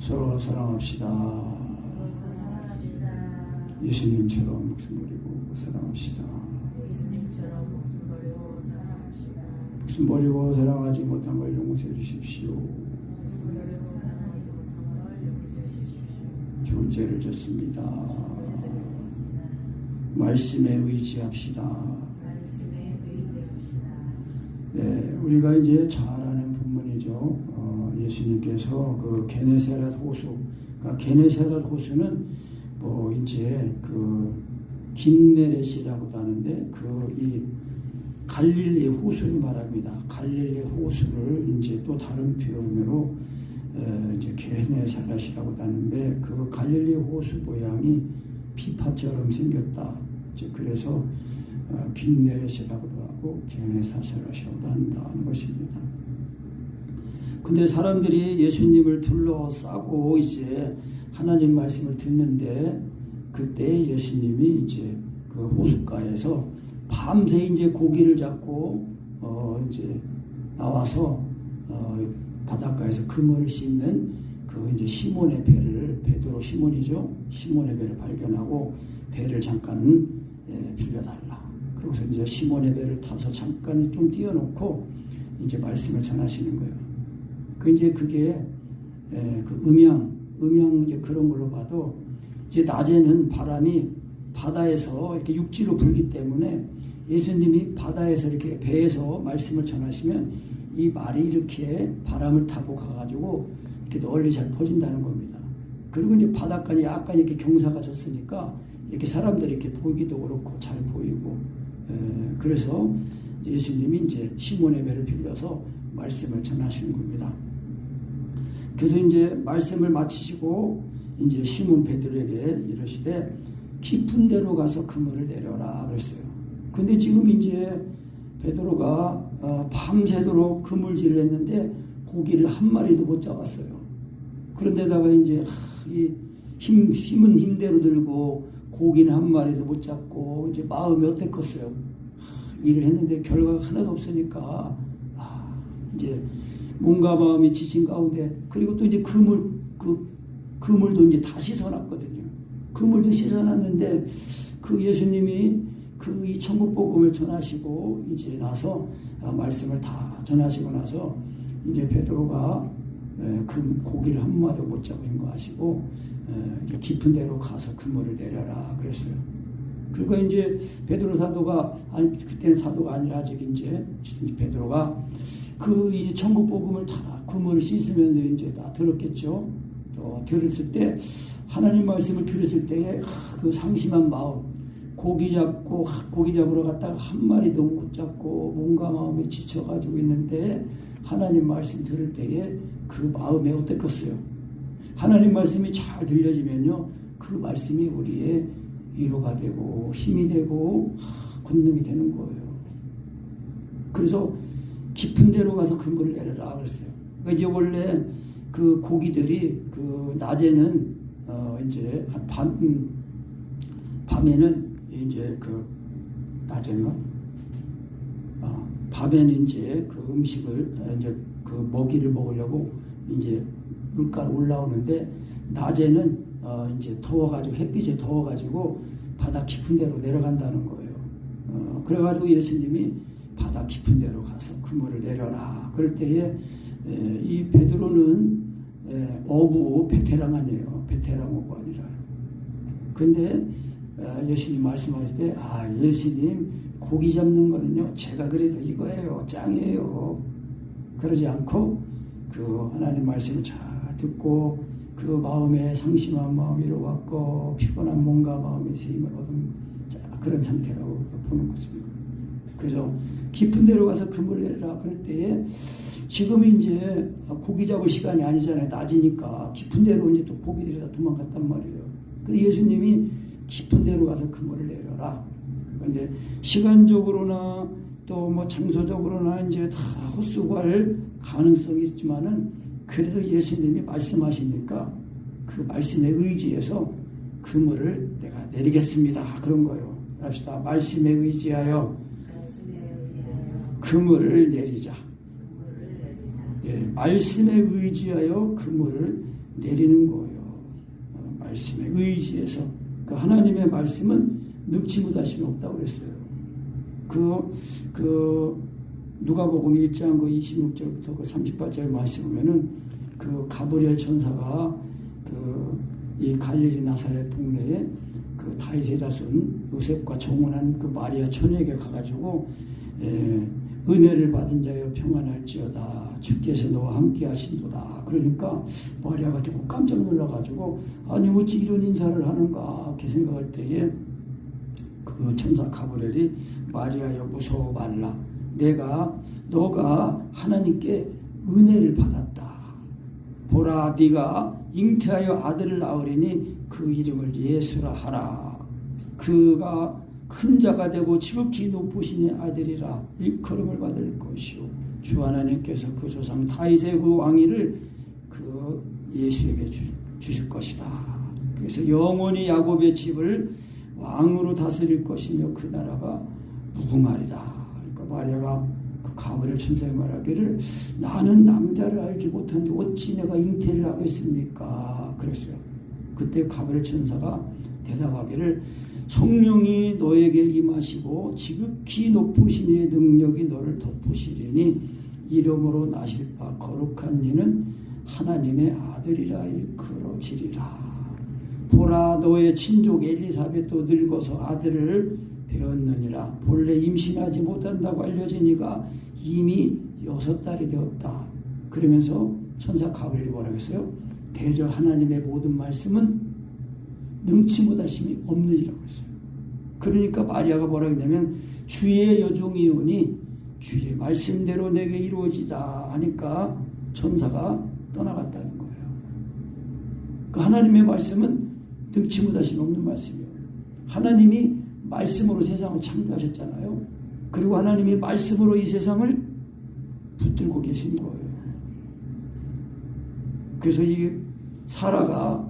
서로 사랑합시다. 예수님처럼 목숨 버리고 사랑합시다. 목숨 버리고 사랑하지 못한 걸 용서해 주십시오. 좋은 죄를 졌습니다. 말씀에 의지합시다. 네, 우리가 이제 잘 아는 본문이죠. 예수님께서 그 게네사렛 호수, 그러니까 게네사렛 호수는 뭐 이제 그 긴네렛이라고도 하는데 이 갈릴리 호수를 말합니다. 갈릴리 호수를 이제 또 다른 표현으로 이제 게네사렛이라고도 하는데 그 갈릴리 호수 모양이 피파처럼 생겼다. 이제 그래서 긴네렛이라고도 하고 게네사렛이라고도 한다는 것입니다. 근데 사람들이 예수님을 둘러싸고 이제 하나님 말씀을 듣는데 그때 예수님이 이제 그 호숫가에서 밤새 이제 고기를 잡고 이제 나와서 바닷가에서 그물을 씻는 그 이제 시몬의 배를 베드로 시몬이죠. 시몬의 배를 발견하고 배를 잠깐 빌려달라. 그러고서 이제 시몬의 배를 타서 잠깐 좀 띄워놓고 이제 말씀을 전하시는 거예요. 이제 그게 그 음양 이제 그런 걸로 봐도 이제 낮에는 바람이 바다에서 이렇게 육지로 불기 때문에 예수님이 바다에서 이렇게 배에서 말씀을 전하시면 이 말이 이렇게 바람을 타고 가가지고 이렇게 널리 잘 퍼진다는 겁니다. 그리고 이제 바닷가에 약간 이렇게 경사가 졌으니까 이렇게 사람들이 이렇게 보이기도 그렇고 잘 보이고 그래서 예수님이 이제 시몬의 배를 빌려서 말씀을 전하시는 겁니다. 그래서 이제 말씀을 마치시고 이제 시몬 베드로에게 이러시되 깊은 데로 가서 그물을 내려라 그랬어요. 근데 지금 이제 베드로가 밤새도록 그물질을 했는데 고기를 한 마리도 못 잡았어요. 그런데다가 이제 힘은 힘대로 들고 고기는 한 마리도 못 잡고 이제 마음이 어땠겠어요. 일을 했는데 결과가 하나도 없으니까 이제 몸과 마음이 지친 가운데 그리고 또 이제 그물도 이제 다 씻어놨거든요. 그물도 씻어놨는데 그 예수님이 이 천국 복음을 전하시고 이제 나서 말씀을 다 전하시고 나서 이제 베드로가 그 고기를 한 마리도 못 잡은 거 아시고 이제 깊은 데로 가서 그물을 내려라 그랬어요. 그리고 이제 베드로 사도가 그때는 사도가 아니라 아직 이제 베드로가 이 천국 복음을 다 그물을 씻으면서 이제 다 들었겠죠. 들었을 때 하나님 말씀을 들었을 때에 그 상심한 마음, 고기 잡으러 갔다가 한 마리도 못 잡고 몸과 마음이 지쳐가지고 있는데 하나님 말씀 들을 때에 그 마음에 어땠겠어요? 하나님 말씀이 잘 들려지면요, 그 말씀이 우리의 위로가 되고 힘이 되고 권능이 되는 거예요. 그래서 깊은 데로 가서 그물을 내려라 그랬어요. 그러니까 이제 원래 그 고기들이 그 낮에는 이제 밤에는 이제 그 낮에는 밤에는 이제 그 음식을 이제 그 먹이를 먹으려고 이제 물가로 올라오는데 낮에는 이제 더워가지고 햇빛에 더워가지고 바다 깊은 데로 내려간다는 거예요. 그래가지고 예수님이 바다 깊은 데로 가서 그물을 내려라. 그럴 때에 이 베드로는 어부 베테랑 아니에요. 베테랑 어부 아니라요. 근데 예수님 말씀하실 때 예수님 고기 잡는 거는요 제가 그래도 이거예요. 짱이에요. 그러지 않고 그 하나님 말씀을 잘 듣고 그 마음에 상심한 마음으로 왔고 피곤한 몸과 마음에서 힘을 얻은 그런 상태라고 보는 것입니다. 그래서 깊은 데로 가서 그물을 내려라 그럴 때에 지금 이제 고기 잡을 시간이 아니잖아요. 낮이니까 깊은 데로 이제 또 고기들이 다 도망갔단 말이에요. 그 예수님이 깊은 데로 가서 그물을 내려라. 근데 시간적으로나 또 뭐 장소적으로나 이제 다 헛수고할 가능성이 있지만은 그래도 예수님이 말씀하시니까 그 말씀에 의지해서 그물을 내가 내리겠습니다. 그런 거예요. 합시다. 말씀에 의지하여 그물을 내리자. 말씀에 의지하여 그물을 내리는 거예요. 말씀에 의지해서. 그 하나님의 말씀은 늙지 못하심이 없다고 그랬어요. 누가복음 1장 26절부터 38절 말씀 보면은 그 가브리엘 천사가 이 갈릴리 나사렛 동네에 그 다윗의 자손 요셉과 정혼한 그 마리아 처녀에게 가가지고 은혜를 받은 자여 평안할지어다 주께서 너와 함께 하신도다. 그러니까 마리아가 듣고 깜짝 놀라가지고 아니 어찌 이런 인사를 하는가 이렇게 생각할 때에 그 천사 가브리엘이 마리아여 무서워 말라 너가 하나님께 은혜를 받았다. 보라 네가 잉태하여 아들을 낳으리니 그 이름을 예수라 하라. 그가 큰 자가 되고 지극히 높으신 아들이라 일컬음을 받을 것이요 주 하나님께서 그 조상 다윗의 그 왕위를 그 예수에게 주실 것이다. 그래서 영원히 야곱의 집을 왕으로 다스릴 것이며 그 나라가 무궁하리라. 그러니까 마리아가 그 가브리엘 천사의 말하기를 나는 남자를 알지 못하는데 어찌 내가 잉태를 하겠습니까? 그랬어요. 그때 가브리엘 천사가 대답하기를 성령이 너에게 임하시고 지극히 높으신 이의 능력이 너를 덮으시리니 이름으로 나실 바 거룩한 이는 하나님의 아들이라 일컬어지리라. 보라 너의 친족 엘리사벳도 늙어서 아들을 배웠느니라. 본래 임신하지 못한다고 알려지니가 이미 6달이 되었다. 그러면서 천사 가브리엘이 뭐라고 했어요? 대저 하나님의 모든 말씀은 능치 못하심이 없느니라고 했어요. 그러니까 마리아가 뭐라고 했냐면 주의 여종이오니 주의 말씀대로 내게 이루어지다 하니까 천사가 떠나갔다는 거예요. 그 하나님의 말씀은 능치 못하심이 없는 말씀이에요. 하나님이 말씀으로 세상을 창조하셨잖아요. 그리고 하나님이 말씀으로 이 세상을 붙들고 계신 거예요. 그래서 이 사라가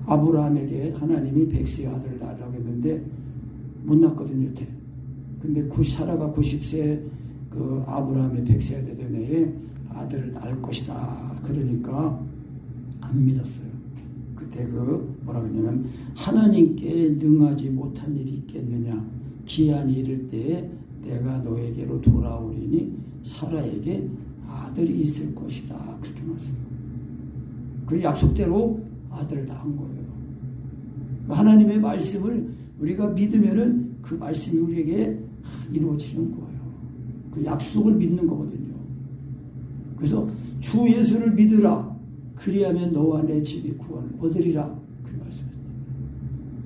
아브라함에게 하나님이 100세의 아들을 낳으라고 했는데 못 낳거든요, 여태. 근데 사라가 90세 그 아브라함의 100세가 되던 해에 아들을 낳을 것이다. 그러니까 안 믿었어요. 그때 뭐라고 했냐면 하나님께 능하지 못한 일이 있겠느냐. 기한이 이를 때에 내가 너에게로 돌아오리니 사라에게 아들이 있을 것이다. 그렇게 말씀합니다. 그 약속대로 아들을 낳은 거예요. 하나님의 말씀을 우리가 믿으면은 그 말씀이 우리에게 이루어지는 거예요. 그 약속을 믿는 거거든요. 그래서 주 예수를 믿으라. 그리하면 너와 내 집이 구원을 얻으리라. 그 말씀입니다.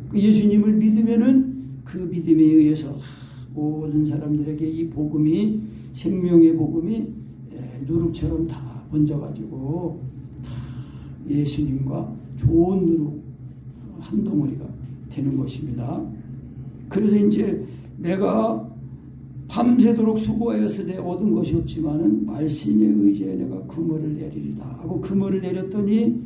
그 예수님을 믿으면은 그 믿음에 의해서 모든 사람들에게 이 복음이 생명의 복음이 누룩처럼 다 번져가지고 다 예수님과 좋은 누룩 한 덩어리가 되는 것입니다. 그래서 이제 내가 밤새도록 수고하였으되 얻은 것이 없지만은 말씀에 의지해 내가 그물을 내리리다 하고 그물을 내렸더니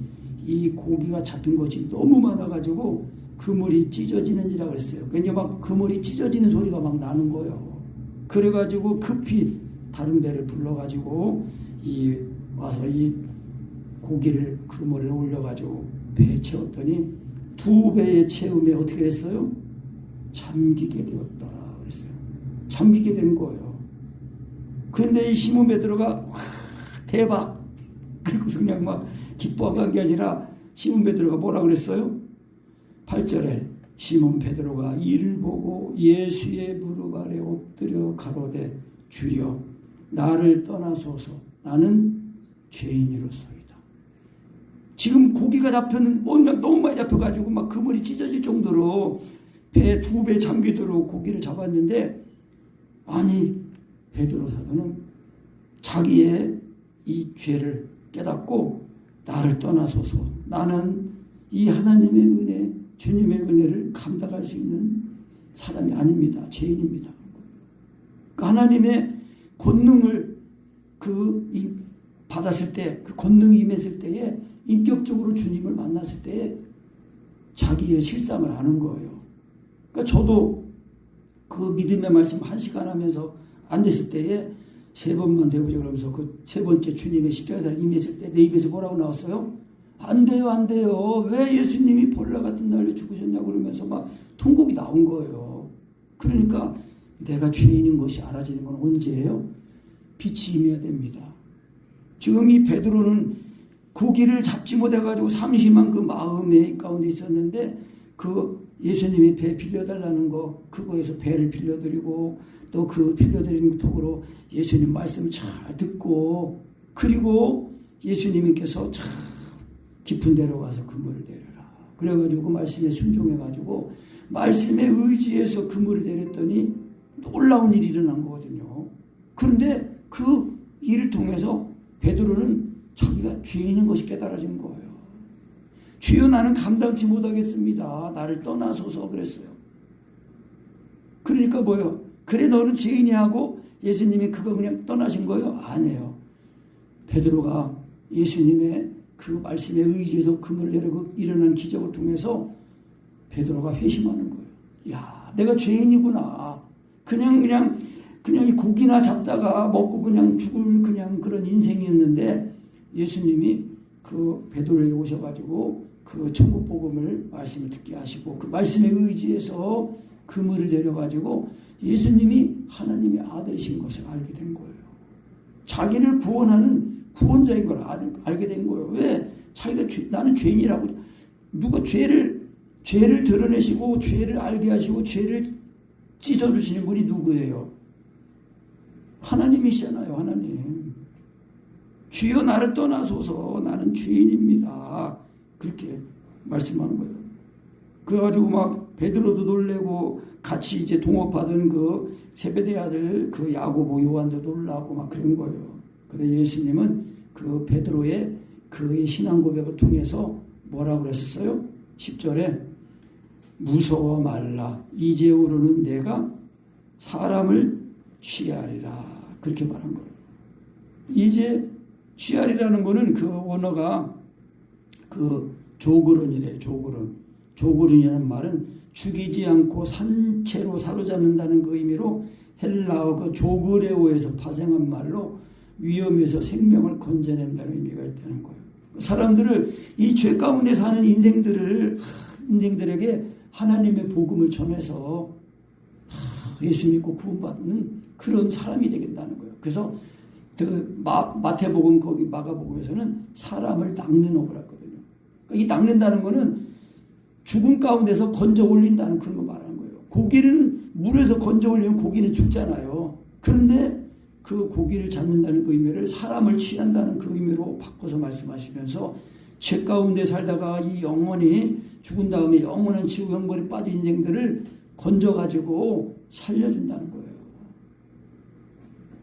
이 고기가 잡힌 것이 너무 많아가지고 그물이 찢어지는지라 그랬어요. 그러니까 막 그물이 찢어지는 소리가 막 나는 거예요. 그래가지고 급히 다른 배를 불러가지고 와서 이 고기를 그물을 올려가지고 배에 채웠더니 2배의 채움에 어떻게 했어요? 잠기게 되었더라 그랬어요. 잠기게 된 거예요. 그런데 이 시몬 베드로가 대박! 그리고서 그냥 막 기뻐한 게 아니라 시몬 베드로가 뭐라 그랬어요? 8절에 시몬 베드로가 이를 보고 예수의 무릎 아래 엎드려 가로되 주여 나를 떠나소서 나는 죄인이로소이다. 지금 고기가 잡혀는 너무 많이 잡혀가지고 막 그물이 찢어질 정도로 배 2배 잠기도록 고기를 잡았는데 아니 베드로 사도는 자기의 이 죄를 깨닫고 나를 떠나소서 나는 이 하나님의 은혜 주님의 은혜를 감당할 수 있는 사람이 아닙니다. 죄인입니다. 하나님의 권능을 받았을 때 그 권능이 임했을 때에 인격적으로 주님을 만났을 때에 자기의 실상을 아는 거예요. 그러니까 저도 그 믿음의 말씀 1시간 하면서 앉았을 때에 세 번만 되보자 그러면서 그 세 번째 주님의 십자가에 임했을 때 내 입에서 뭐라고 나왔어요? 안 돼요, 안 돼요. 왜 예수님이 벌레 같은 날에 죽으셨냐고 그러면서 막 통곡이 나온 거예요. 그러니까 내가 죄인인 것이 알아지는 건 언제예요? 빛이 임해야 됩니다. 지금 이 베드로는 고기를 잡지 못해가지고 삼심한 그 마음의 가운데 있었는데 그 예수님이 배 빌려달라는 거 그거에서 배를 빌려드리고 또 그 빌려드리는 톡으로 예수님 말씀을 잘 듣고 그리고 예수님께서 참 깊은 데로 가서 그물을 내려라. 그래가지고 그 말씀에 순종해가지고 말씀에 의지해서 그물을 내렸더니 놀라운 일이 일어난 거거든요. 그런데 그 일을 통해서 베드로는 자기가 죄인인 것이 깨달아진 거예요. 주여 나는 감당치 못하겠습니다. 나를 떠나소서 그랬어요. 그러니까 뭐예요? 그래 너는 죄인이 하고 예수님이 그거 그냥 떠나신 거예요? 아니에요. 베드로가 예수님의 그 말씀에 의지해서 그물을 내리고 일어난 기적을 통해서 베드로가 회심하는 거예요. 야, 내가 죄인이구나. 그냥 이 고기나 잡다가 먹고 그냥 죽을 그냥 그런 인생이었는데 예수님이 그 베드로에게 오셔가지고 그 천국 복음을 말씀을 듣게 하시고 그 말씀에 의지해서 그물을 내려가지고 예수님이 하나님의 아들이신 것을 알게 된 거예요. 자기를 구원하는 구원자인 걸 알게 된 거예요. 왜? 자기가 나는 죄인이라고 누가 죄를 드러내시고 죄를 알게 하시고 죄를 찢어주시는 분이 누구예요? 하나님이시잖아요. 하나님. 주여 나를 떠나소서 나는 죄인입니다. 그렇게 말씀하는 거예요. 그래가지고 막 베드로도 놀래고 같이 이제 동업하던 그 세베대 아들 그 야고보 요한도 놀라고 막 그런 거예요. 그런데 예수님은 그 베드로의 그의 신앙 고백을 통해서 뭐라고 그랬었어요? 10절에 무서워 말라 이제후로는 내가 사람을 취하리라 그렇게 말한 거예요. 이제 취하리라는 거는 그 원어가 그 조그론이래요. 조그론이라는 말은 죽이지 않고 산채로 사로잡는다는 그 의미로 헬라어 그 조그레오에서 파생한 말로 위험에서 생명을 건져낸다는 의미가 있다는 거예요. 사람들을 이 죄 가운데 사는 인생들에게 하나님의 복음을 전해서 예수 믿고 구원받는 그런 사람이 되겠다는 거예요. 그래서 그 마태복음 거기 마가복음에서는 사람을 낚는 업을 했거든요. 그러니까 이 낚는다는 거는 죽음 가운데서 건져 올린다는 그런 거 말하는 거예요. 고기는 물에서 건져 올리면 고기는 죽잖아요. 그런데 그 고기를 잡는다는 그 의미를 사람을 취한다는 그 의미로 바꿔서 말씀하시면서 죄 가운데 살다가 이 영혼이 죽은 다음에 영원한 지옥 형벌에 빠진 인생들을 건져가지고 살려준다는 거예요.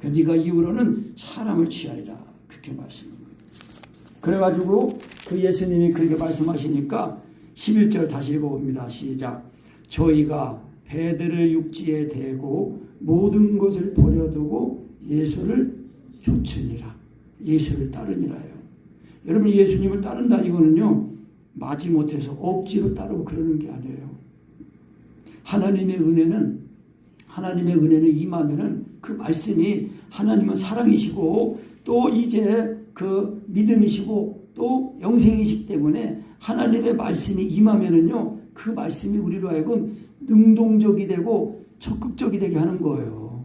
네가 이후로는 사람을 취하리라 그렇게 말씀합니다. 그래가지고 그 예수님이 그렇게 말씀하시니까 11절 다시 읽어봅니다. 시작. 저희가 배들을 육지에 대고 모든 것을 버려두고 예수를 좇으니라. 예수를 따르니라요. 여러분 예수님을 따른다 이거는요 마지못해서 억지로 따르고 그러는 게 아니에요. 하나님의 은혜는 임하면은 그 말씀이 하나님은 사랑이시고 또 이제 그 믿음이시고 또 영생이시기 때문에 하나님의 말씀이 임하면은요 그 말씀이 우리로 하여금 능동적이 되고 적극적이 되게 하는 거예요.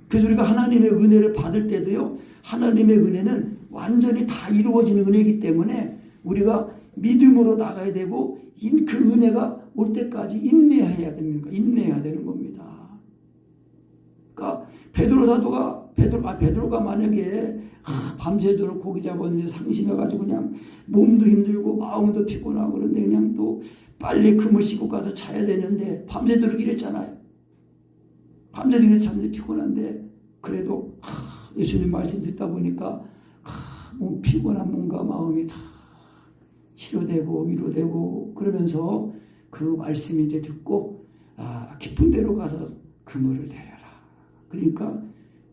그래서 우리가 하나님의 은혜를 받을 때도요 하나님의 은혜는 완전히 다 이루어지는 은혜이기 때문에 우리가 믿음으로 나가야 되고 그 은혜가 올 때까지 인내해야 됩니다. 인내해야 되는 겁니다. 그러니까 베드로가 만약에 밤새도록 고기 잡았는데 상심해가지고 그냥 몸도 힘들고 마음도 피곤하고 그런데 그냥 또 빨리 그물 씻고 가서 자야 되는데 밤새도록 이랬잖아요. 밤새도록 이랬는데 피곤한데 그래도 예수님 말씀 듣다 보니까 피곤한 몸과 마음이 다 치료되고 위로되고 그러면서 그 말씀을 이제 듣고 깊은 데로 가서 그물을 내려라. 그러니까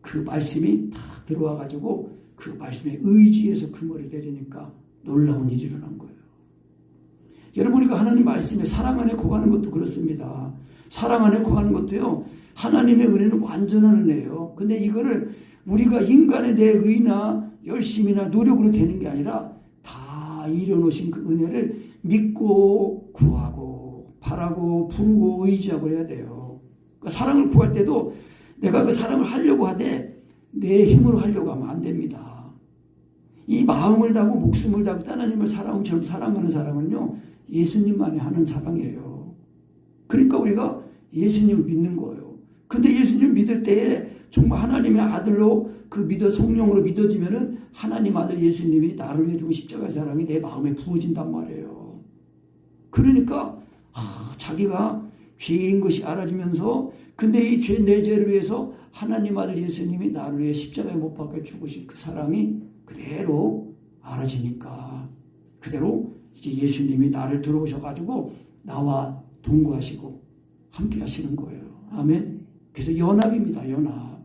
그 말씀이 다 들어와 가지고 그 말씀에 의지해서 그물을 내리니까 놀라운 일이 일어난 거예요. 여러분 우리가 하나님 말씀에 사랑 안에 거하는 것도 그렇습니다. 사랑 안에 거하는 것도요 하나님의 은혜는 완전한 은혜예요. 근데 이거를 우리가 인간의 내 의나 열심이나 노력으로 되는 게 아니라 다 이뤄놓으신 그 은혜를 믿고 구하고 바라고 부르고 의지하고 해야 돼요. 그러니까 사랑을 구할 때도 내가 그 사랑을 하려고 하되 내 힘으로 하려고 하면 안 됩니다. 이 마음을 다하고 목숨을 다하고 하나님을 사랑처럼 사랑하는 사랑은요, 예수님만이 하는 사랑이에요. 그러니까 우리가 예수님을 믿는 거예요. 근데 예수님을 믿을 때에 정말 하나님의 아들로 그 믿어 성령으로 믿어지면은 하나님 아들 예수님이 나를 위해 두고 십자가의 사랑이 내 마음에 부어진단 말이에요. 그러니까 자기가 죄인 것이 알아지면서 근데 이 죄 내 죄를 위해서 하나님 아들 예수님이 나를 위해 십자가에 못 박혀 죽으신 그 사랑이 그대로 알아지니까 그대로 이제 예수님이 나를 들어오셔가지고 나와 동거하시고 함께 하시는 거예요. 아멘. 그래서 연합입니다. 연합.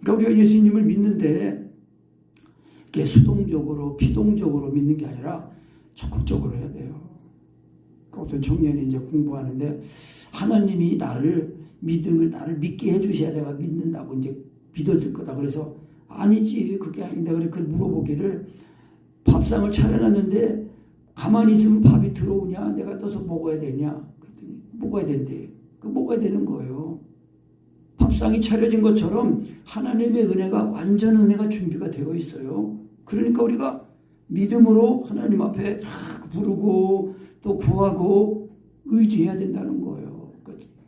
그러니까 우리가 예수님을 믿는데 이게 수동적으로 피동적으로 믿는 게 아니라 적극적으로 해야 돼요. 그러니까 어떤 청년이 이제 공부하는데 하나님이 나를 믿게 해주셔야 내가 믿는다고 이제 믿어질 거다. 그래서 아니지 그게 아닌데 그래 그 물어보기를 밥상을 차려놨는데 가만히 있으면 밥이 들어오냐 내가 떠서 먹어야 되냐 그랬더니 먹어야 된대. 그 먹어야 되는 거예요. 밥상이 차려진 것처럼 하나님의 은혜가 완전 은혜가 준비가 되어 있어요. 그러니까 우리가 믿음으로 하나님 앞에 부르고 또 구하고 의지해야 된다는 거예요.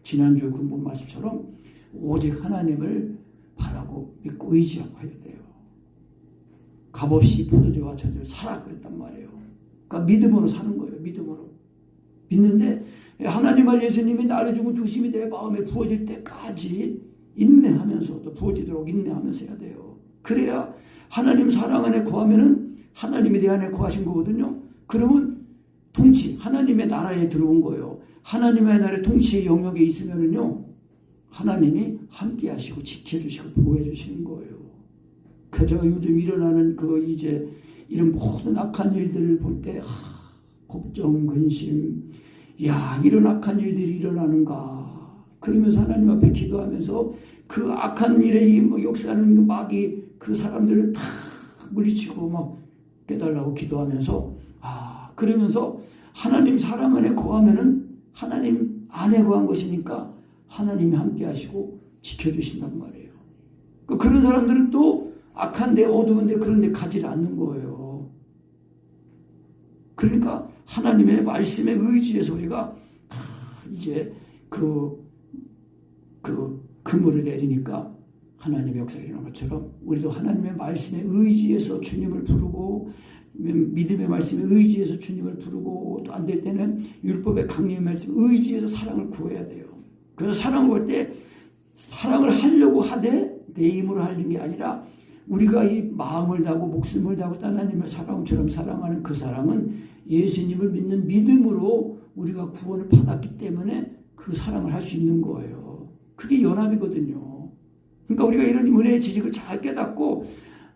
지난주 근본 말씀처럼 오직 하나님을 바라고 믿고 의지하고 해야 돼요. 값없이 포도주와 저주를 사라 그랬단 말이에요. 그러니까 믿음으로 사는 거예요. 믿음으로. 믿는데 하나님과 예수님이 나를 주고 주심이 내 마음에 부어질 때까지 인내하면서 또 부어지도록 인내하면서 해야 돼요. 그래야 하나님 사랑 안에 거하면은 하나님이 내 안에 거하신 거거든요. 그러면 통치 하나님의 나라에 들어온 거예요. 하나님의 나라의 통치의 영역에 있으면은요 하나님이 함께 하시고 지켜주시고 보호해 주시는 거예요. 그 제가 요즘 일어나는 이제 이런 모든 악한 일들을 볼 때 걱정, 근심, 이런 악한 일들이 일어나는가. 그러면서 하나님 앞에 기도하면서 그 악한 일에 역사하는 마귀 그 사람들을 다 물리치고 막 깨달라고 기도하면서 그러면서 하나님 사랑 안에 거하면은 하나님 안에 거한 것이니까 하나님이 함께 하시고 지켜주신단 말이에요. 그런 사람들은 또 악한데 어두운데 그런데 가지 않는 거예요. 그러니까 하나님의 말씀에 의지해서 우리가 이제 그물을 내리니까 하나님의 역사가 일어난 것처럼 우리도 하나님의 말씀에 의지해서 주님을 부르고 믿음의 말씀에 의지해서 주님을 부르고 또 안 될 때는 율법의 강림의 말씀에 의지해서 사랑을 구해야 돼요. 그래서 사랑을 할 때 사랑을 하려고 하되 내 힘으로 하는 게 아니라 우리가 이 마음을 다하고 목숨을 다하고 하나님을 사랑처럼 사랑하는 그 사랑은 예수님을 믿는 믿음으로 우리가 구원을 받았기 때문에 그 사랑을 할 수 있는 거예요. 그게 연합이거든요. 그러니까 우리가 이런 은혜의 지식을 잘 깨닫고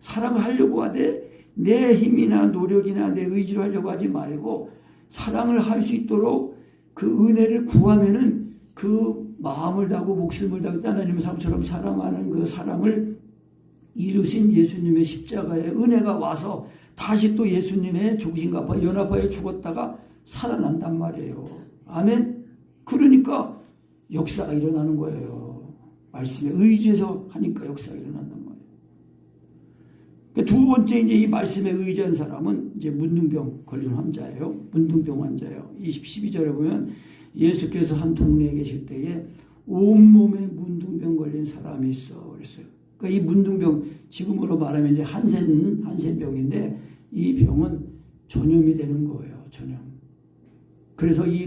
사랑을 하려고 하되 내 힘이나 노력이나 내 의지로 하려고 하지 말고 사랑을 할 수 있도록 그 은혜를 구하면은 그 마음을 다하고 목숨을 다하고 하나님의 사랑처럼 사랑하는 그 사랑을 이루신 예수님의 십자가의 은혜가 와서 다시 또 예수님의 죽으신가 연합하여 죽었다가 살아난단 말이에요. 아멘. 그러니까 역사가 일어나는 거예요. 말씀에 의지해서 하니까 역사가 일어난단 말이에요. 두 번째 이제 이 말씀에 의지한 사람은 이제 문둥병 걸린 환자예요. 문둥병 환자예요. 12절에 보면 예수께서 한 동네에 계실 때에 온몸에 문둥병 걸린 사람이 있어 그랬어요. 그러니까 이 문둥병 지금으로 말하면 이제 한센병인데 이 병은 전염이 되는 거예요. 전염. 그래서 이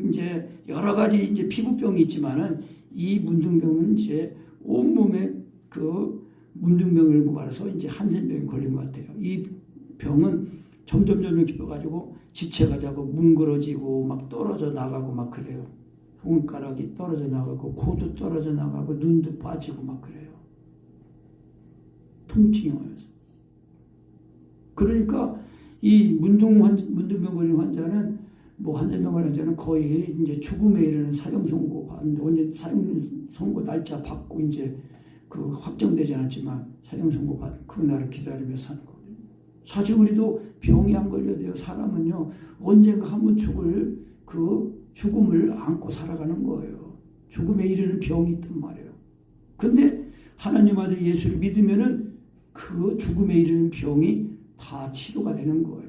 이제 여러 가지 이제 피부병이 있지만은 이 문둥병은 이제 온몸에 문둥병을 말해서 이제 한센병이 걸린 것 같아요. 이 병은 점점 깊어가지고 지체가 자고 뭉그러지고 막 떨어져 나가고 막 그래요. 손가락이 떨어져 나가고 코도 떨어져 나가고 눈도 빠지고 막 그래요. 통증이 와서. 그러니까 이 문둥병 걸린 환자는 뭐 한센병 환자는 거의 이제 죽음에 이르는 사형 선고 받는데 언제 사형 선고 날짜 받고 이제 그 확정되지 않았지만 사형 선고 받은 그 날을 기다리며 사는 거거든요. 사실 우리도 병이 안 걸려도요. 사람은요 언젠가 한번 죽을 그 죽음을 안고 살아가는 거예요. 죽음에 이르는 병이 있단 말이에요. 근데 하나님 아들 예수를 믿으면은 그 죽음에 이르는 병이 다 치료가 되는 거예요.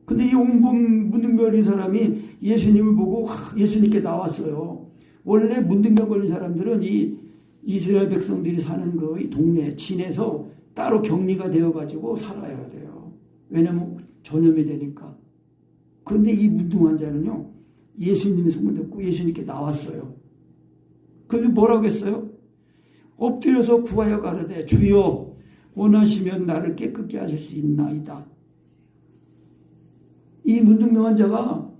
근데 이 옹봉 문둥병 걸린 사람이 예수님을 보고 예수님께 나왔어요. 원래 문둥병 걸린 사람들은 이 이스라엘 백성들이 사는 그 이 동네 진에서 따로 격리가 되어가지고 살아야 돼요. 왜냐면 전염이 되니까. 그런데 이 문둥 환자는요 예수님의 소문을 듣고 예수님께 나왔어요. 그런데 뭐라고 했어요? 엎드려서 구하여 가로되 주여 원하시면 나를 깨끗게 하실 수 있나이다. 이 문둥병 환자가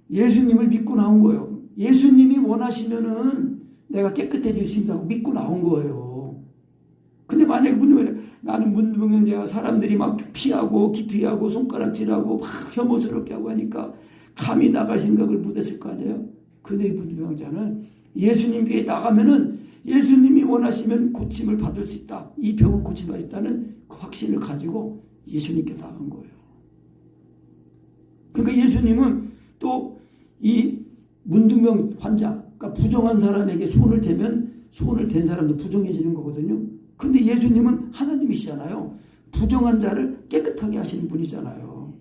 예수님을 믿고 나온 거예요. 예수님이 원하시면은 내가 깨끗해질 수 있다고 믿고 나온 거예요. 근데 만약에 나는 문둥병 환자가 사람들이 막 피하고 기피하고 손가락질하고 막 혐오스럽게 하고 하니까 감히 나갈 생각을 못했을 거 아니에요. 근데 이 문둥병 환자는 예수님께 나가면은 예수님이 원하시면 고침을 받을 수 있다. 이 병을 고침받을 수 있다는 그 확신을 가지고 예수님께 나간 거예요. 그러니까 예수님은 또 이 문둥병 환자, 그러니까 부정한 사람에게 손을 대면 손을 댄 사람도 부정해지는 거거든요. 그런데 예수님은 하나님이시잖아요. 부정한 자를 깨끗하게 하시는 분이잖아요.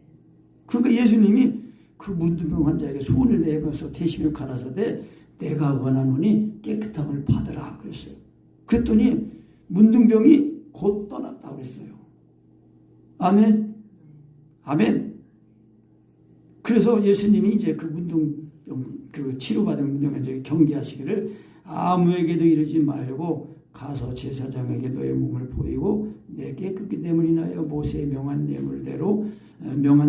그러니까 예수님이 그 문둥병 환자에게 손을 내면서 대시며 가라사대 내가 원하노니 깨끗함을 받으라 그랬어요. 그랬더니 문둥병이 곧 떠났다고 그랬어요. 아멘. 아멘. 그래서 예수님이 이제 그 문둥병 그 치료받은 문둥병에 경계하시기를 아무에게도 이르지 말고 가서 제사장에게 너의 몸을 보이고 내게 깨끗기 때문에 인하여 모세의 명한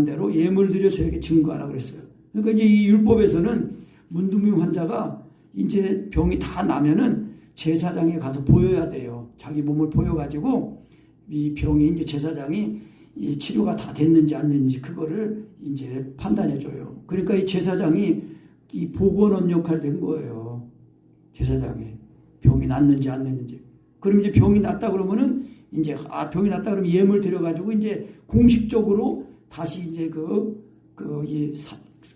대로 예물 드려 저에게 증거하라 그랬어요. 그러니까 이제 이 율법에서는 문둥병 환자가 이제 병이 다 나면은 제사장에 가서 보여야 돼요. 자기 몸을 보여가지고 이 병이 이제 제사장이 이 치료가 다 됐는지 안 됐는지 그거를 이제 판단해줘요. 그러니까 이 제사장이 이 보건원 역할을 된 거예요. 제사장이 병이 났는지 안 났는지. 그럼 이제 병이 났다 그러면은 이제 병이 났다 그러면 예물 드려가지고 이제 공식적으로 다시 이제 이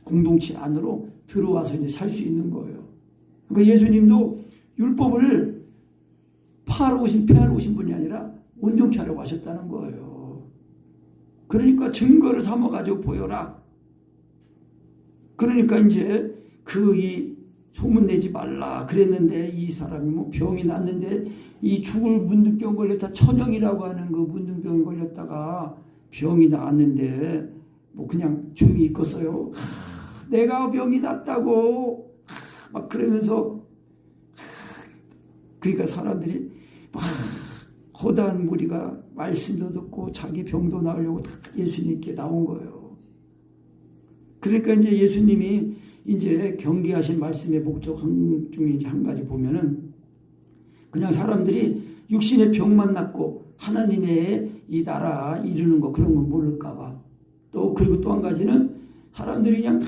공동체 안으로 들어와서 이제 살 수 있는 거예요. 그러니까 예수님도 율법을 폐하러 오신 분이 아니라 온전케 하려고 하셨다는 거예요. 그러니까 증거를 삼아가지고 보여라. 그러니까 이제 이 소문내지 말라 그랬는데 이 사람이 뭐 병이 났는데 이 죽을 문둥병 걸렸다 천형이라고 하는 그 문둥병이 걸렸다가 병이 나았는데 뭐 그냥 조용히 있겠어요. 내가 병이 났다고 막 그러면서 그러니까 사람들이 막 거대한 무리가 말씀도 듣고 자기 병도 나으려고 예수님께 나온 거예요. 그러니까 이제 예수님이 이제 경계하신 말씀의 목적 중에 이제 한 가지 보면은 그냥 사람들이 육신의 병만 낫고 하나님의 이 나라 이루는 거 그런 건 모를까봐 또 그리고 또 한 가지는 사람들이 그냥 다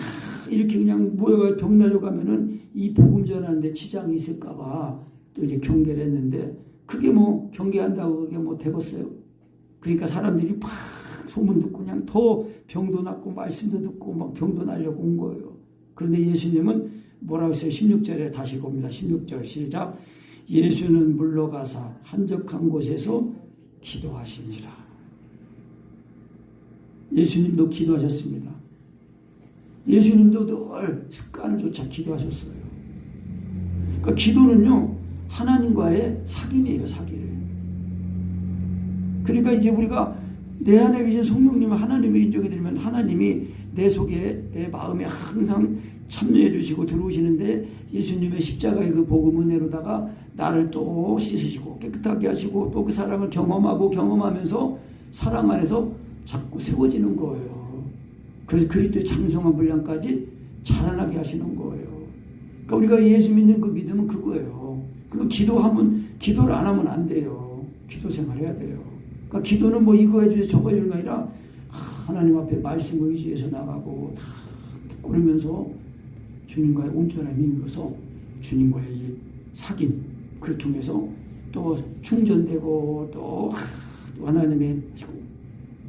이렇게 그냥 모여가 병 날려가면은 이 복음 전하는데 지장이 있을까봐 또 이제 경계를 했는데 그게 뭐 경계한다고 그게 뭐 되겠어요? 그러니까 사람들이 막 소문 듣고 그냥 더 병도 낫고 말씀도 듣고 막 병도 날려고 온 거예요. 그런데 예수님은 뭐라고 했어요? 16절에 다시 봅니다. 16절 시작. 예수는 물러가사 한적한 곳에서 기도하시니라. 예수님도 기도하셨습니다. 예수님도 늘 습관조차 기도하셨어요. 그러니까 기도는요 하나님과의 사귐이에요. 사귐. 그러니까 이제 우리가 내 안에 계신 성령님을 하나님을 인정해 드리면 하나님이 내 속에 내 마음에 항상 참여해 주시고 들어오시는데 예수님의 십자가의 그 복음 은혜로다가 나를 또 씻으시고 깨끗하게 하시고 또 그 사랑을 경험하면서 사랑 안에서 자꾸 세워지는 거예요. 그래서 그리스도의 장성한 분량까지 자라나게 하시는 거예요. 그러니까 우리가 예수 믿는 그 믿음은 그거예요. 그 기도를 안 하면 안 돼요. 기도 생활해야 돼요. 그러니까 기도는 뭐 이거 해주세요 저거 해주는 게 아니라 하나님 앞에 말씀을 의지해서 나가고 그러면서 주님과의 온전함이 임해서 주님과의 이 사귐, 그를 통해서 또 충전되고 또 하나님의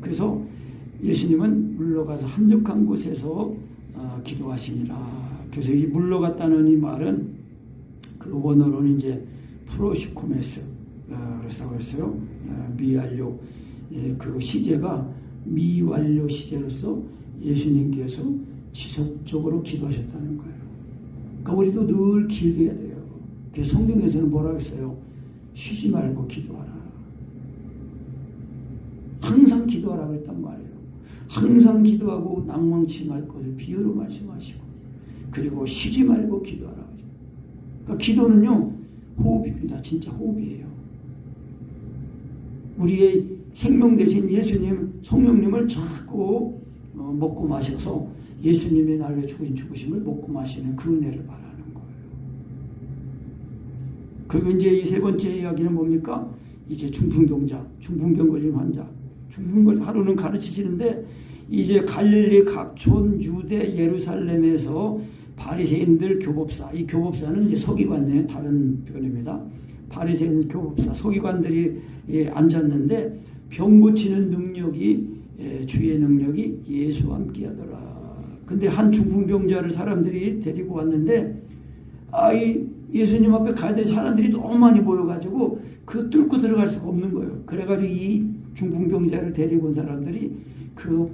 그래서 예수님은 물러가서 한적한 곳에서 기도하시니라. 그래서 이 물러갔다는 이 말은 그 원어로는 이제 프로시코메스 그래서 그랬어요. 미완료 그 시제가 미완료 시제로서 예수님께서 지속적으로 기도하셨다는 거예요. 그러니까 우리도 늘 길게 해야 돼요. 그래서 성경에서는 뭐라고 했어요? 쉬지 말고 기도하라. 항상 기도하라고 했단 말이에요. 항상 기도하고 낭망치 말 것을 비유로 말씀하시고 그리고 쉬지 말고 기도하라고 하죠. 그러니까 기도는요 호흡입니다. 진짜 호흡이에요. 우리의 생명 대신 예수님 성령님을 자꾸 먹고 마셔서 예수님의 날려 죽으심을 먹고 마시는 그 은혜를 바라는 거예요. 그리고 이제 이 세 번째 이야기는 뭡니까? 이제 중풍병자, 중풍병 걸린 환자, 중풍병 하루는 가르치시는데 이제 갈릴리 각촌 유대 예루살렘에서 바리새인들 교법사, 이 교법사는 이제 서기관의 다른 표현입니다. 바리새인 교법사, 서기관들이 앉았는데 병 고치는 능력이 주의 능력이 예수와 함께하더라. 근데 한 중풍병자를 사람들이 데리고 왔는데 이 예수님 앞에 가야 될 사람들이 너무 많이 모여가지고 그 뚫고 들어갈 수가 없는 거예요. 그래가지고 이 중풍병자를 데리고 온 사람들이 그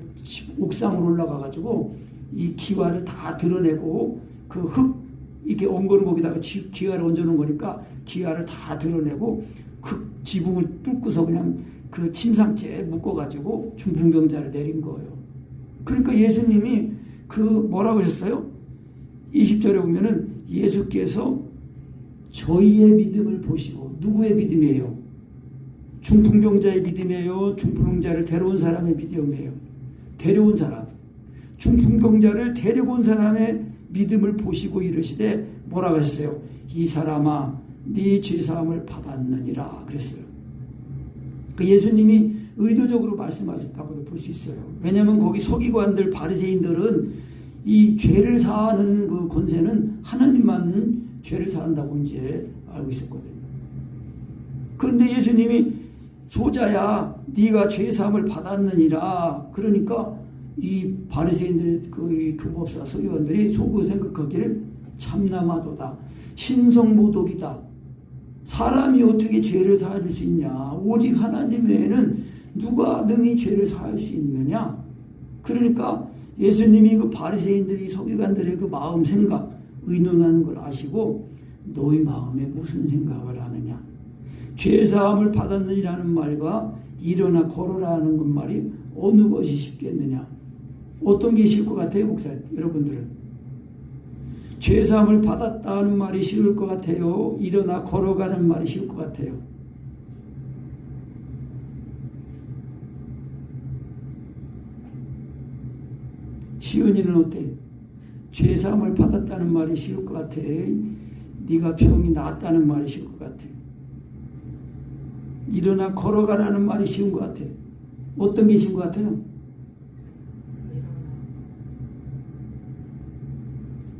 옥상으로 올라가가지고 이 기와를 다 드러내고 그 흙 이렇게 엉거는 거기다가 기와를 얹어놓은 거니까 기와를 다 드러내고 그 지붕을 뚫고서 그냥 그 침상째에 묶어가지고 중풍병자를 내린 거예요. 그러니까 예수님이 그 뭐라고 하셨어요? 20절에 보면은 예수께서 저희의 믿음을 보시고 누구의 믿음이에요? 중풍병자의 믿음이에요? 중풍병자를 데려온 사람의 믿음이에요? 데려온 사람. 중풍병자를 데리고 온 사람의 믿음을 보시고 이르시되 뭐라고 하셨어요? 이 사람아 네 죄사함을 받았느니라 그랬어요. 그 예수님이 의도적으로 말씀하셨다고도 볼 수 있어요. 왜냐하면 거기 서기관들 바리새인들은 이 죄를 사하는 그 권세는 하나님만 죄를 사한다고 이제 알고 있었거든요. 그런데 예수님이 소자야 네가 죄사함을 받았느니라 그러니까 이 바리새인들 그 교법사 서기관들이 속으로 생각하기를 참나마도다 신성모독이다 사람이 어떻게 죄를 사할 수 있냐 오직 하나님 외에는 누가 능히 죄를 사할 수 있느냐. 그러니까 예수님이 그 바리새인들이 서기관들의 그 마음 생각 의논하는 걸 아시고 너희 마음에 무슨 생각을 하느냐 죄사함을 받았느니라는 말과 일어나 걸어라는 것 말이 어느 것이 쉽겠느냐. 어떤 게 쉬울 것 같아요 목사님? 여러분들은 죄사함을 받았다는 말이 쉬울 것 같아요? 일어나 걸어가는 말이 쉬울 것 같아요? 시은이는 어때? 죄사함을 받았다는 말이 쉬울 것 같아? 네가 병이 낫다는 말이 쉬울 것 같아? 일어나 걸어가라는 말이 쉬운 것 같아? 어떤 게 쉬운 것 같아요?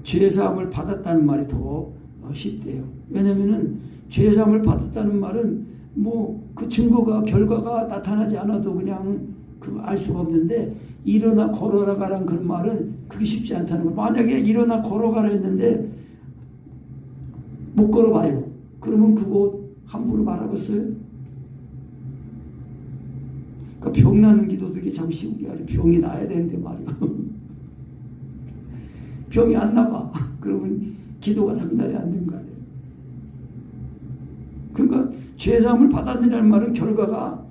죄사함을 받았다는 말이 더 쉽대요. 왜냐면은 죄사함을 받았다는 말은 뭐 그 증거가 결과가 나타나지 않아도 그냥 그 알 수가 없는데 일어나 걸어가라는 그런 말은 그게 쉽지 않다는 거. 만약에 일어나 걸어가라 했는데 못 걸어봐요. 그러면 그거 함부로 말하겠어요? 그러니까 병 나는 기도도 이게 참 쉬운 게 아니라 병이 나야 되는데 말이야. 병이 안 나봐. 그러면 기도가 상달이 안 된 거 아니에요. 그러니까 죄사함을 받았느냐는 말은 결과가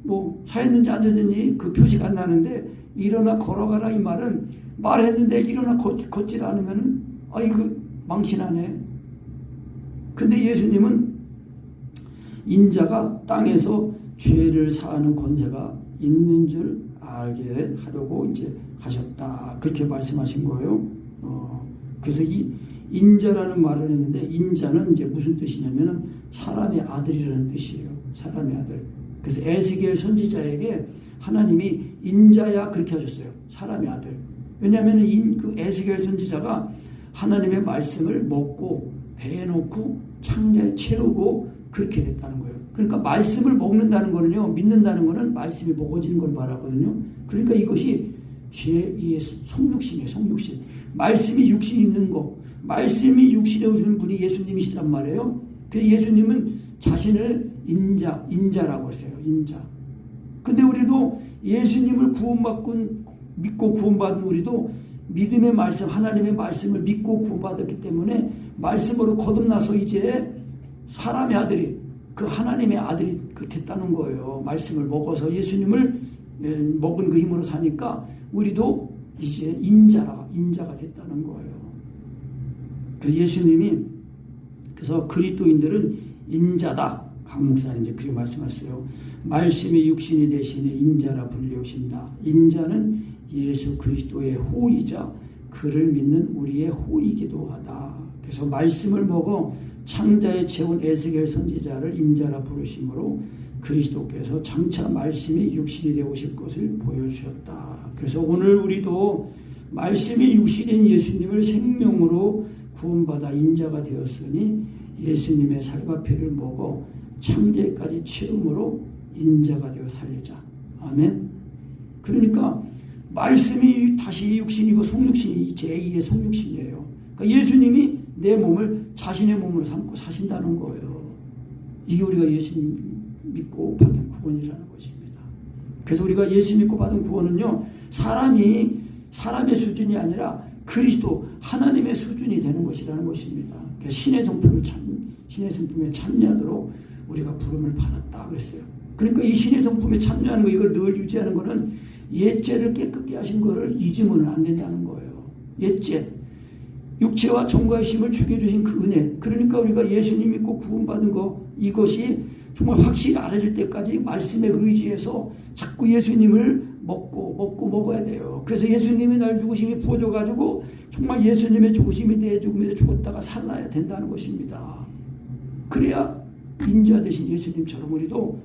뭐 사했는지 안 했는지 그 표시가 안 나는데 일어나 걸어가라 이 말은 말했는데 일어나 걷질 않으면은 이거 망신하네. 근데 예수님은 인자가 땅에서 죄를 사하는 권세가 있는 줄 알게 하려고 이제 하셨다. 그렇게 말씀하신 거예요. 그래서 이 인자라는 말을 했는데 인자는 이제 무슨 뜻이냐면은 사람의 아들이라는 뜻이에요. 사람의 아들. 그래서 에스겔 선지자에게 하나님이 인자야 그렇게 하셨어요. 사람의 아들. 왜냐하면 그 에스겔 선지자가 하나님의 말씀을 먹고 배에 넣고 창자에 채우고 그렇게 됐다는 거예요. 그러니까 말씀을 먹는다는 거는요, 믿는다는 거는 말씀이 먹어지는 걸 말하거든요. 그러니까 이것이 제2의 성육신이에요. 성육신. 말씀이 육신 입는 거, 말씀이 육신에 오시는 분이 예수님이시란 말이에요. 그래서 예수님은 자신을 인자라고 했어요. 인자. 근데 우리도 예수님을 믿고 구원받은 우리도 믿음의 말씀, 하나님의 말씀을 믿고 구원받았기 때문에 말씀으로 거듭나서 이제 사람의 아들이, 그 하나님의 아들이 됐다는 거예요. 말씀을 먹어서 예수님을 먹은 그 힘으로 사니까 우리도 이제 인자가 됐다는 거예요. 그 예수님이, 그래서 그리스도인들은 인자다. 강 목사님 이제 그렇게 말씀하셨어요. 말씀이 육신이 대신에 인자라 불리우신다. 인자는 예수 그리스도의 호이자 그를 믿는 우리의 호이기도 하다. 그래서 말씀을 먹어 창자에 채운 에스겔 선지자를 인자라 부르심으로 그리스도께서 장차 말씀이 육신이 되어 오실 것을 보여주셨다. 그래서 오늘 우리도 말씀이 육신인 예수님을 생명으로 구원받아 인자가 되었으니 예수님의 살과 피를 먹어 창제까지 채움으로 인자가 되어 살자. 아멘. 그러니까 말씀이 다시 육신이고 성육신이 제2의 성육신이에요. 그러니까 예수님이 내 몸을 자신의 몸으로 삼고 사신다는 거예요. 이게 우리가 예수님 믿고 받은 구원이라는 것입니다. 그래서 우리가 예수 믿고 받은 구원은요, 사람의 수준이 아니라 그리스도 하나님의 수준이 되는 것이라는 것입니다. 신의 성품에 참여하도록 우리가 부름을 받았다 그랬어요. 그러니까 이 신의 성품에 참여하는 거, 이걸 늘 유지하는 거는 옛죄를 깨끗게 하신 거를 잊으면 안 된다는 거예요. 옛죄, 육체와 정과의 힘을 죽여주신 그 은혜. 그러니까 우리가 예수님 믿고 구원받은 거, 이것이 정말 확실히 알아질 때까지 말씀에 의지해서 자꾸 예수님을 먹어야 돼요. 그래서 예수님이 날 죽으심이 부어져가지고 정말 예수님의 죽으심이 내 죽음에서 죽었다가 살아나야 된다는 것입니다. 그래야 인자 되신 예수님처럼 우리도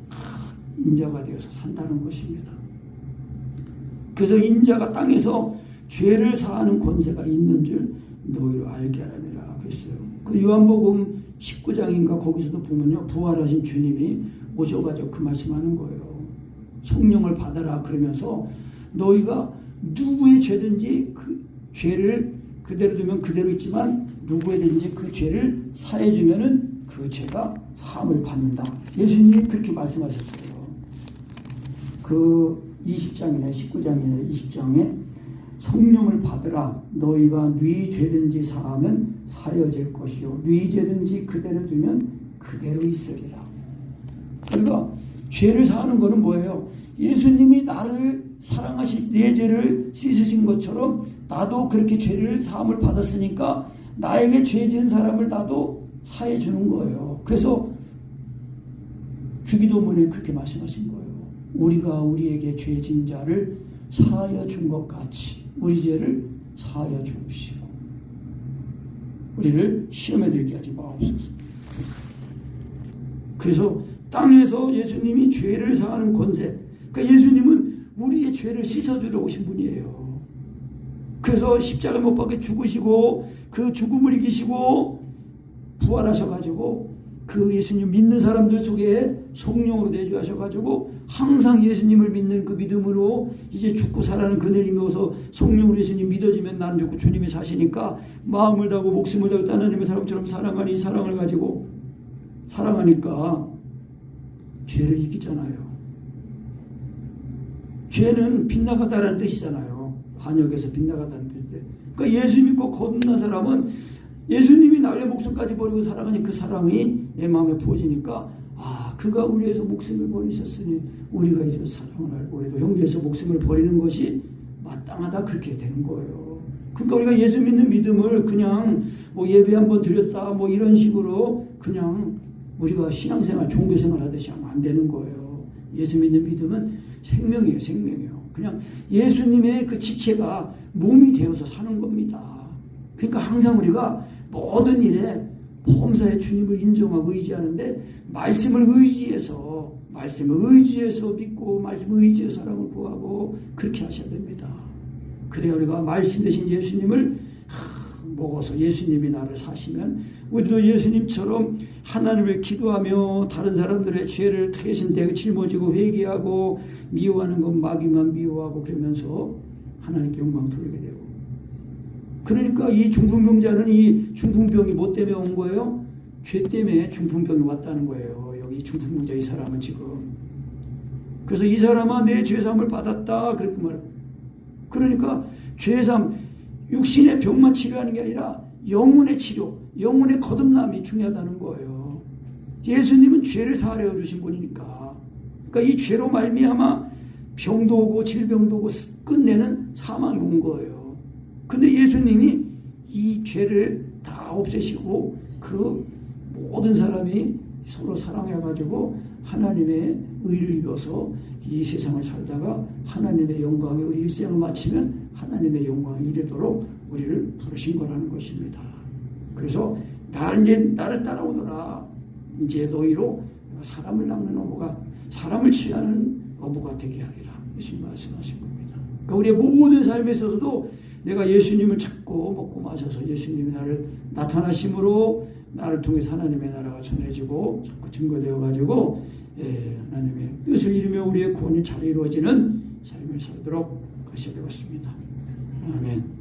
인자가 되어서 산다는 것입니다. 그래서 인자가 땅에서 죄를 사하는 권세가 있는 줄 너희로 알게 하라니라 그랬어요. 그 요한복음 19장인가 거기서도 보면요, 부활하신 주님이 오셔가지고 그 말씀하는 거예요. 성령을 받아라 그러면서 너희가 누구의 죄든지 그 죄를 그대로 두면 그대로 있지만 누구에든지 그 죄를 사해주면은 그 죄가 사함을 받는다. 예수님이 그렇게 말씀하셨어요. 그 20장이나 19장이나 20장에 성령을 받으라. 너희가 네 죄든지 사하면 사여질 것이요 네 죄든지 그대로 두면 그대로 있으리라. 그러니까 죄를 사하는 것은 뭐예요? 예수님이 나를 사랑하실 내 죄를 씻으신 것처럼 나도 그렇게 죄를 사함을 받았으니까 나에게 죄 지은 사람을 나도 사해 주는 거예요. 그래서 주기도문에 그렇게 말씀하신 거예요. 우리가 우리에게 죄 지은 자를 사하여 준 것 같이 우리 죄를 사하여 주옵시고 우리를 시험에 들게 하지 마옵소서. 그래서 땅에서 예수님이 죄를 사하는 권세, 그러니까 예수님은 우리의 죄를 씻어주러 오신 분이에요. 그래서 십자가 못 박혀 죽으시고 그 죽음을 이기시고 부활하셔가지고 그 예수님 믿는 사람들 속에 성령으로 내주하셔가지고 항상 예수님을 믿는 그 믿음으로 이제 죽고 살아는 그들이 믿어서 성령으로 예수님 믿어지면 나는 죽고 주님이 사시니까 마음을 다하고 목숨을 다하고 하나님의 사람처럼 사랑하니 이 사랑을 가지고 사랑하니까 죄를 이기잖아요. 죄는 빗나가다라는 뜻이잖아요. 관역에서 빗나가다는 뜻인데, 그러니까 예수 믿고 거듭난 사람은 예수님이 나의 목숨까지 버리고 사랑하니 그 사랑이 내 마음에 부어지니까 그가 우리에서 목숨을 버리셨으니 우리가 이제 사랑을 알고 우리도 형제에서 목숨을 버리는 것이 마땅하다 그렇게 되는 거예요. 그러니까 우리가 예수 믿는 믿음을 그냥 뭐 예배 한번 드렸다 뭐 이런 식으로 그냥 우리가 신앙생활 종교생활 하듯이 하면 안 되는 거예요. 예수 믿는 믿음은 생명이에요. 생명이에요. 그냥 예수님의 그 지체가 몸이 되어서 사는 겁니다. 그러니까 항상 우리가 모든 일에 범사에 주님을 인정하고 의지하는데 말씀을 의지해서 믿고 말씀을 의지해서 사랑을 구하고 그렇게 하셔야 됩니다. 그래 우리가 말씀 되신 예수님을 먹어서 예수님이 나를 사시면 우리도 예수님처럼 하나님을 기도하며 다른 사람들의 죄를 대신 짊어지고 회개하고 미워하는 건 마귀만 미워하고 그러면서 하나님께 영광 돌리게 되고. 그러니까 이 중풍병자는 이 중풍병이 뭐 때문에 온 거예요? 죄 때문에 중풍병이 왔다는 거예요. 여기 중풍병자 이 사람은 지금. 그래서 이 사람아 내 죄사함을 받았다 그렇게 말해요. 그러니까 죄사함 육신의 병만 치료하는 게 아니라 영혼의 치료, 영혼의 거듭남이 중요하다는 거예요. 예수님은 죄를 사하려 주신 분이니까. 그러니까 이 죄로 말미암아 병도 오고 질병도 오고 끝내는 사망이 온 거예요. 근데 예수님이 이 죄를 다 없애시고 그 모든 사람이 서로 사랑해가지고 하나님의 의를 입어서 이 세상을 살다가 하나님의 영광에 우리 일생을 마치면 하나님의 영광에 이르도록 우리를 부르신 거라는 것입니다. 그래서 나를 따라오너라. 이제 너희로 사람을 낚는 어부가 사람을 취하는 어부가 되게 하리라. 예수님 말씀하신 겁니다. 그러니까 우리의 모든 삶에 있어서도 내가 예수님을 찾고 먹고 마셔서 예수님이 나를 나타나심으로 나를 통해서 하나님의 나라가 전해지고 자꾸 증거되어가지고 하나님의 뜻을 이루며 우리의 구원이 잘 이루어지는 삶을 살도록 하셔야 되겠습니다. 아멘.